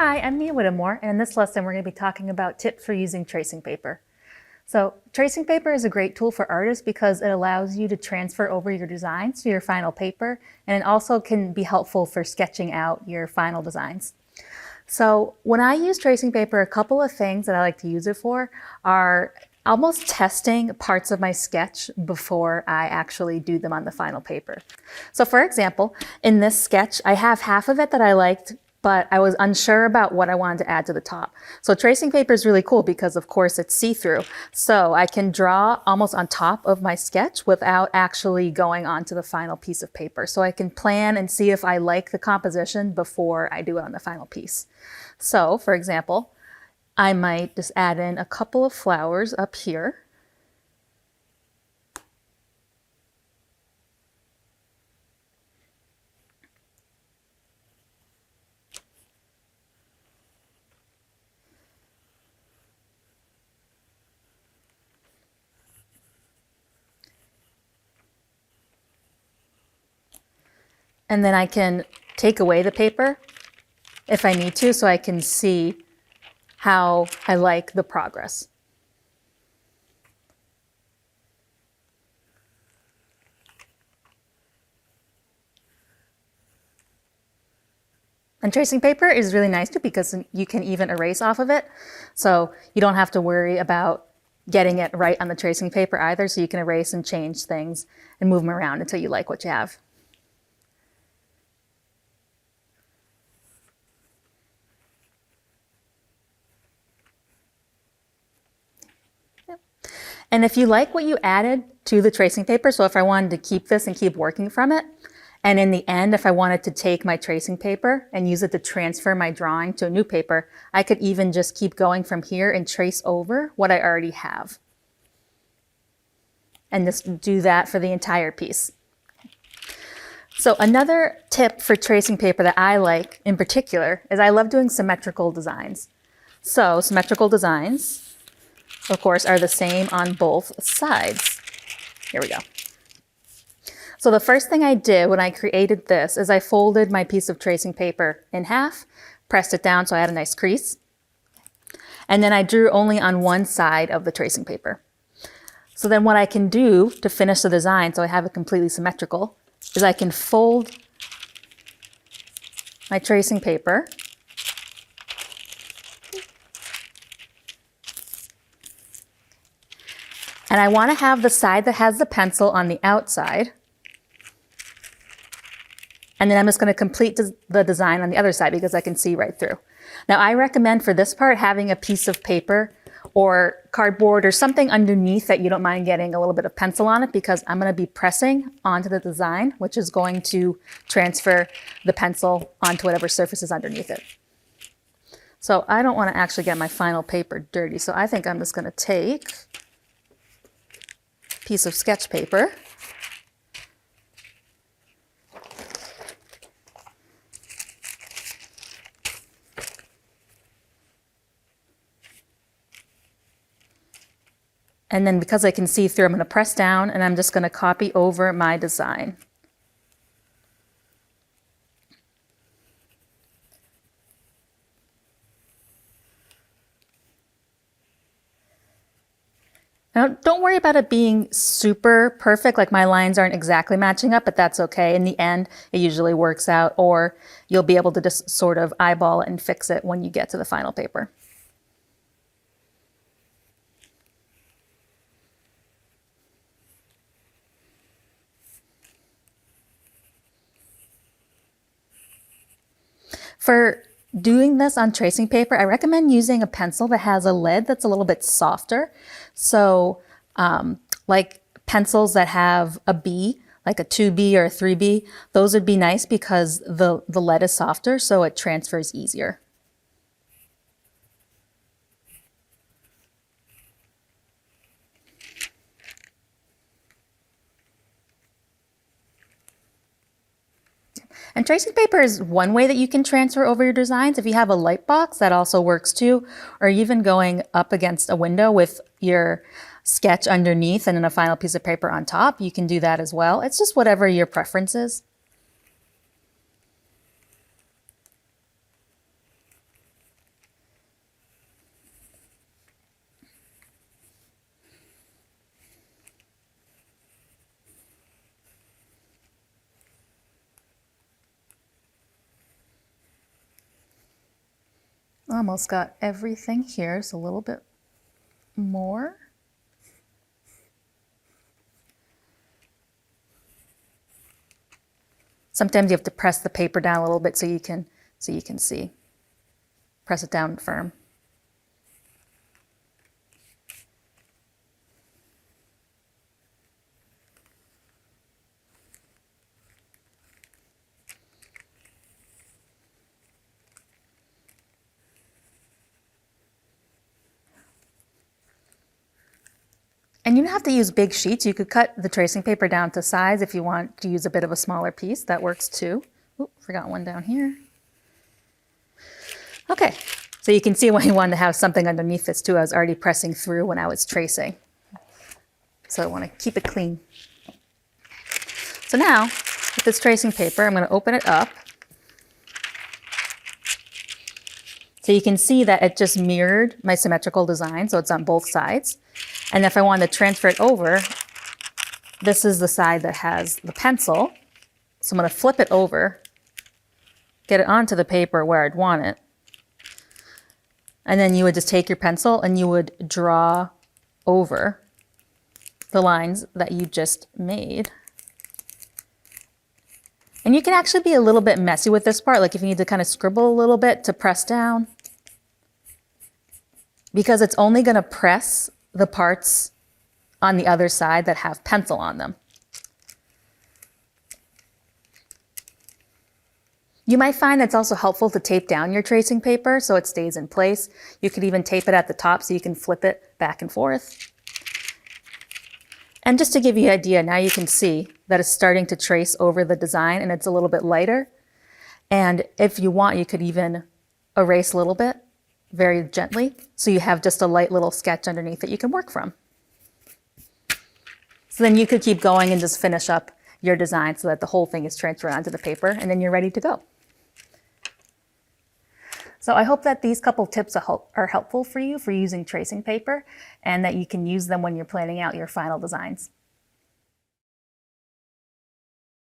Hi, I'm Mia Whittemore, and in this lesson we're going to be talking about tips for using tracing paper. So tracing paper is a great tool for artists because it allows you to transfer over your designs to your final paper, and it also can be helpful for sketching out your final designs. So when I use tracing paper, a couple of things that I like to use it for are almost testing parts of my sketch before I actually do them on the final paper. So for example, in this sketch, I have half of it that I liked, but I was unsure about what I wanted to add to the top. So tracing paper is really cool because of course it's see-through. So I can draw almost on top of my sketch without actually going onto the final piece of paper. So I can plan and see if I like the composition before I do it on the final piece. So for example, I might just add in a couple of flowers up here. And then I can take away the paper if I need to, so I can see how I like the progress. And tracing paper is really nice too because you can even erase off of it. So you don't have to worry about getting it right on the tracing paper either. So you can erase and change things and move them around until you like what you have. And if you like what you added to the tracing paper, so if I wanted to keep this and keep working from it, and in the end, if I wanted to take my tracing paper and use it to transfer my drawing to a new paper, I could even just keep going from here and trace over what I already have. And just do that for the entire piece. So another tip for tracing paper that I like in particular is I love doing symmetrical designs. So symmetrical designs, of course, are the same on both sides. Here we go. So the first thing I did when I created this is I folded my piece of tracing paper in half, pressed it down so I had a nice crease, and then I drew only on one side of the tracing paper. So then what I can do to finish the design so I have it completely symmetrical is I can fold my tracing paper and I want to have the side that has the pencil on the outside. And then I'm just going to complete the design on the other side because I can see right through. Now I recommend for this part having a piece of paper or cardboard or something underneath that you don't mind getting a little bit of pencil on it because I'm going to be pressing onto the design, which is going to transfer the pencil onto whatever surface is underneath it. So I don't want to actually get my final paper dirty. So I think I'm just going to take a piece of sketch paper . And then because I can see through, I'm going to press down and I'm just going to copy over my design. Now, don't worry about it being super perfect, like my lines aren't exactly matching up, but that's okay. In the end, it usually works out, or you'll be able to just sort of eyeball it and fix it when you get to the final paper. For doing this on tracing paper, I recommend using a pencil that has a lid that's a little bit softer. So like pencils that have a B, like a 2B or a 3B, those would be nice because the lead is softer, so it transfers easier. And tracing paper is one way that you can transfer over your designs. If you have a light box, that also works too, or even going up against a window with your sketch underneath and then a final piece of paper on top, you can do that as well. It's just whatever your preference is. Almost got everything here, just a little bit more. Sometimes you have to press the paper down a little bit so you can see. Press it down firm. And you don't have to use big sheets. You could cut the tracing paper down to size if you want to use a bit of a smaller piece. That works too. Oop, forgot one down here. Okay, so you can see why you wanted to have something underneath this too. I was already pressing through when I was tracing. So I want to keep it clean. So now, with this tracing paper, I'm going to open it up. So you can see that it just mirrored my symmetrical design, so it's on both sides. And if I want to transfer it over, this is the side that has the pencil. So I'm going to flip it over, get it onto the paper where I'd want it. And then you would just take your pencil and you would draw over the lines that you just made. And you can actually be a little bit messy with this part, like if you need to kind of scribble a little bit to press down, because it's only going to press the parts on the other side that have pencil on them. You might find it's also helpful to tape down your tracing paper so it stays in place. You could even tape it at the top so you can flip it back and forth. And just to give you an idea, now you can see that it's starting to trace over the design and it's a little bit lighter. And if you want, you could even erase a little bit, very gently, so you have just a light little sketch underneath that you can work from. So then you could keep going and just finish up your design so that the whole thing is transferred onto the paper and then you're ready to go. So I hope that these couple tips are helpful for you for using tracing paper and that you can use them when you're planning out your final designs.